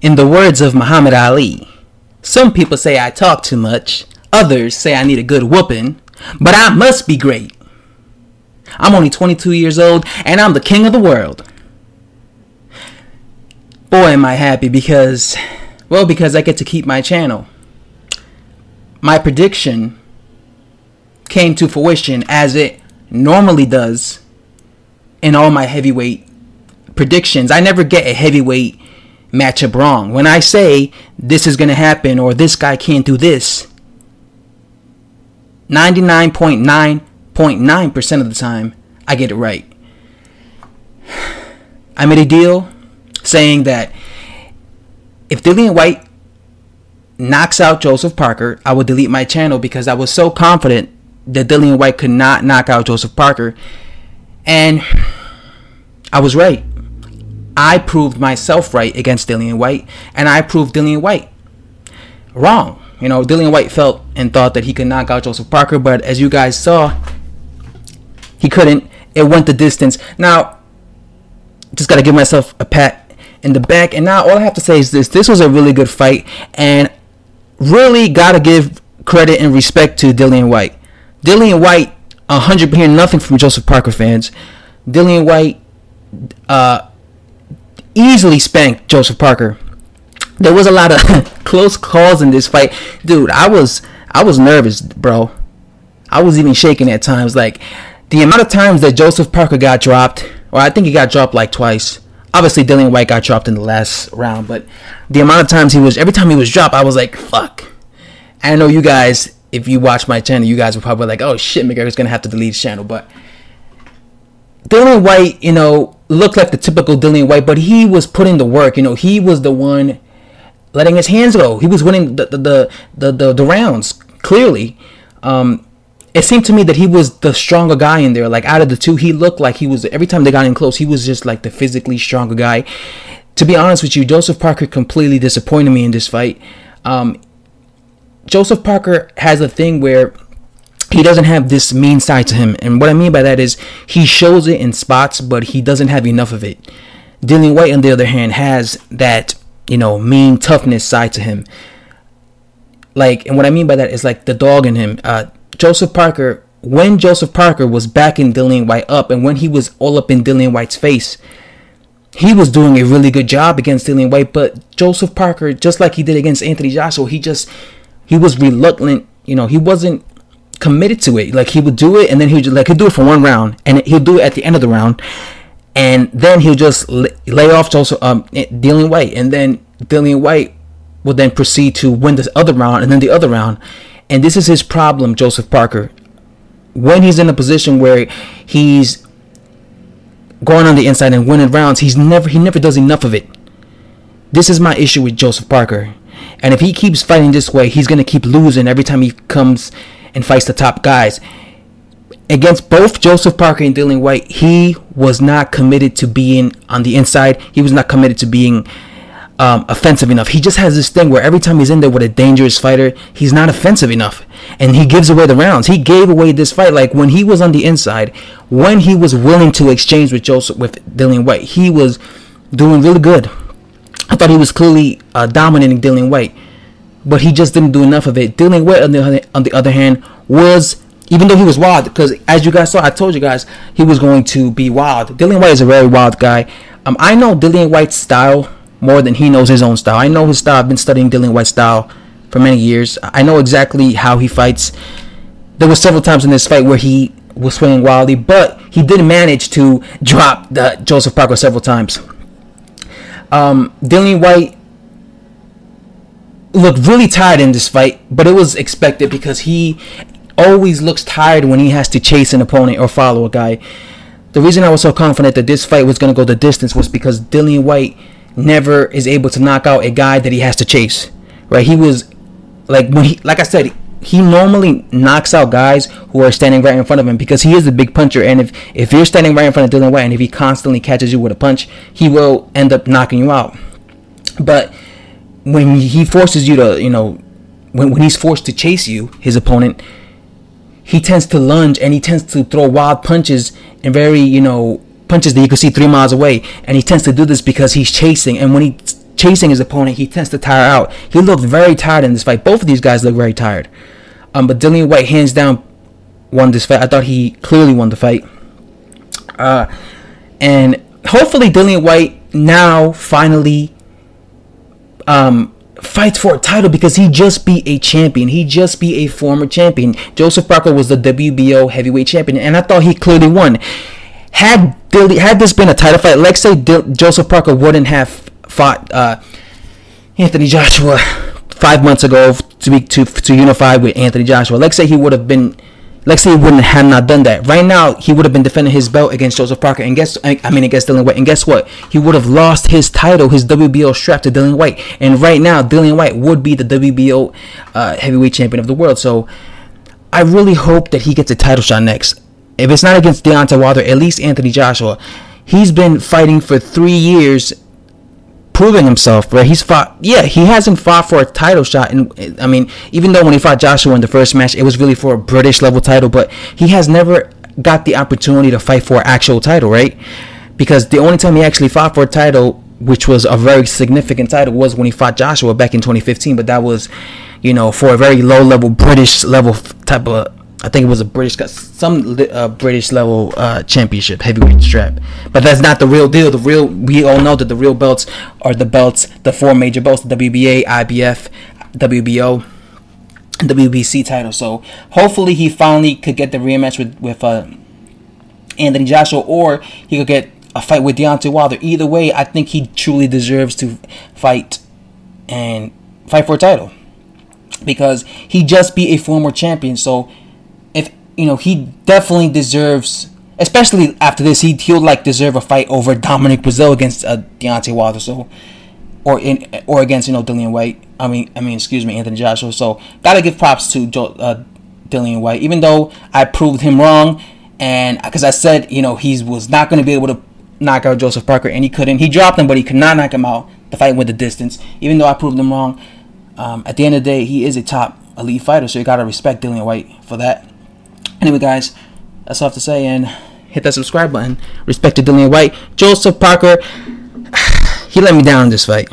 In the words of Muhammad Ali, some people say I talk too much, others say I need a good whooping, but I must be great. I'm only 22 years old and I'm the king of the world. Boy, am I happy because I get to keep my channel. My prediction came to fruition as it normally does in all my heavyweight predictions. I never get a heavyweight matchup wrong. When I say this is going to happen or this guy can't do this, 99.9% of the time I get it right. I made a deal saying that if Dillian Whyte knocks out Joseph Parker, I would delete my channel because I was so confident that Dillian Whyte could not knock out Joseph Parker. And I was right. I proved myself right against Dillian Whyte, and I proved Dillian Whyte wrong. You know, Dillian Whyte felt and thought that he could knock out Joseph Parker, but as you guys saw, he couldn't. It went the distance. Now, just got to give myself a pat in the back, and now all I have to say is this was a really good fight, and really got to give credit and respect to Dillian Whyte. Dillian Whyte, 100% hearing nothing from Joseph Parker fans. Dillian Whyte easily spanked Joseph Parker. There was a lot of close calls in this fight. Dude, I was nervous, bro. I was even shaking at times. Like, the amount of times that Joseph Parker got dropped, or I think he got dropped like twice. Obviously, Dillian Whyte got dropped in the last round, but the amount of times every time he was dropped, I was like, fuck. I know you guys, if you watch my channel, you guys were probably like, oh shit, McGregor's gonna have to delete his channel. But Dillian Whyte, you know, looked like the typical Dillian Whyte, but he was putting the work. You know, he was the one letting his hands go. He was winning the rounds, clearly. It seemed to me that he was the stronger guy in there. Like, out of the two, he looked like he was, every time they got in close, he was just like the physically stronger guy. To be honest with you, Joseph Parker completely disappointed me in this fight. Joseph Parker has a thing where he doesn't have this mean side to him. And what I mean by that is he shows it in spots, but he doesn't have enough of it. Dillian Whyte, on the other hand, has that, you know, mean toughness side to him. Like, and what I mean by that is like the dog in him. Joseph Parker, when Joseph Parker was backing Dillian Whyte up, and when he was all up in Dillian Whyte's face, he was doing a really good job against Dillian Whyte. But Joseph Parker, just like he did against Anthony Joshua, he was reluctant. You know, he wasn't committed to it. Like, he would do it, and then he'd do it for one round, and he'll do it at the end of the round, and then he'll just lay off Dillian Whyte, and then Dillian Whyte will then proceed to win this other round, and then the other round. And this is his problem, Joseph Parker. When he's in a position where he's going on the inside and winning rounds, he never does enough of it. This is my issue with Joseph Parker. And if he keeps fighting this way, he's going to keep losing every time he comes and fights the top guys. Against both Joseph Parker and Dillian Whyte, he was not committed to being on the inside. He was not committed to being offensive enough. He just has this thing where every time he's in there with a dangerous fighter, he's not offensive enough, and he gives away the rounds. He gave away this fight. Like, when he was on the inside, when he was willing to exchange with Dillian Whyte, he was doing really good. I thought he was clearly dominating Dillian Whyte, but he just didn't do enough of it. Dillian Whyte, on the other hand, was, even though he was wild, because as you guys saw, I told you guys he was going to be wild. Dillian Whyte is a very wild guy. I know Dillian Whyte's style more than he knows his own style. I know his style. I've been studying Dillian Whyte's style for many years. I know exactly how he fights. There were several times in this fight where he was swinging wildly, but he did manage to drop Joseph Parker several times. Dillian Whyte looked really tired in this fight, but it was expected because he always looks tired when he has to chase an opponent or follow a guy. The reason I was so confident that this fight was going to go the distance was because Dillian Whyte never is able to knock out a guy that he has to chase, right? He was like, like I said, he normally knocks out guys who are standing right in front of him because he is a big puncher. And if you're standing right in front of Dillian Whyte and if he constantly catches you with a punch, he will end up knocking you out. But when he forces you to, you know, when he's forced to chase you, his opponent, he tends to lunge and he tends to throw wild punches and very, you know, punches that you can see 3 miles away. And he tends to do this because he's chasing. And when he chasing his opponent, he tends to tire out. He looked very tired in this fight. Both of these guys look very tired. But Dillian Whyte, hands down, won this fight. I thought he clearly won the fight. And hopefully Dillian Whyte now finally fights for a title, because he just beat a champion. He just beat a former champion. Joseph Parker was the WBO heavyweight champion, and I thought he clearly won. Had this been a title fight, let's say Joseph Parker wouldn't have fought Anthony Joshua 5 months ago to unify with Anthony Joshua. Let's say he wouldn't have not done that. Right now, he would have been defending his belt against Joseph Parker, and against Dillian Whyte. And guess what? He would have lost his title, his WBO strap, to Dillian Whyte. And right now, Dillian Whyte would be the WBO heavyweight champion of the world. So I really hope that he gets a title shot next. If it's not against Deontay Wilder, at least Anthony Joshua. He's been fighting for 3 years, proving himself, right? He hasn't fought for a title shot. And I mean, even though when he fought Joshua in the first match, it was really for a British level title, but he has never got the opportunity to fight for an actual title, right? Because the only time he actually fought for a title, which was a very significant title, was when he fought Joshua back in 2015. But that was, for a very low level British level type of, I think it was a British level championship heavyweight strap. But that's not the real deal. We all know that the real belts are the 4 major belts: the WBA, IBF, WBO, and WBC title. So hopefully he finally could get the rematch with Anthony Joshua, or he could get a fight with Deontay Wilder. Either way, I think he truly deserves to fight for a title, because he just beat a former champion. So he definitely deserves, especially after this, he'll deserve a fight over Dominic Breazeale against Deontay Wilder, or against Dillian Whyte. Anthony Joshua. So gotta give props to Dillian Whyte, even though I proved him wrong, and because I said he was not going to be able to knock out Joseph Parker, and he couldn't. He dropped him, but he could not knock him out. The fight went the distance, even though I proved him wrong. At the end of the day, he is a top elite fighter, so you gotta respect Dillian Whyte for that. Anyway, guys, that's all I have to say, and hit that subscribe button. Respect to Dillian Whyte. Joseph Parker, he let me down in this fight.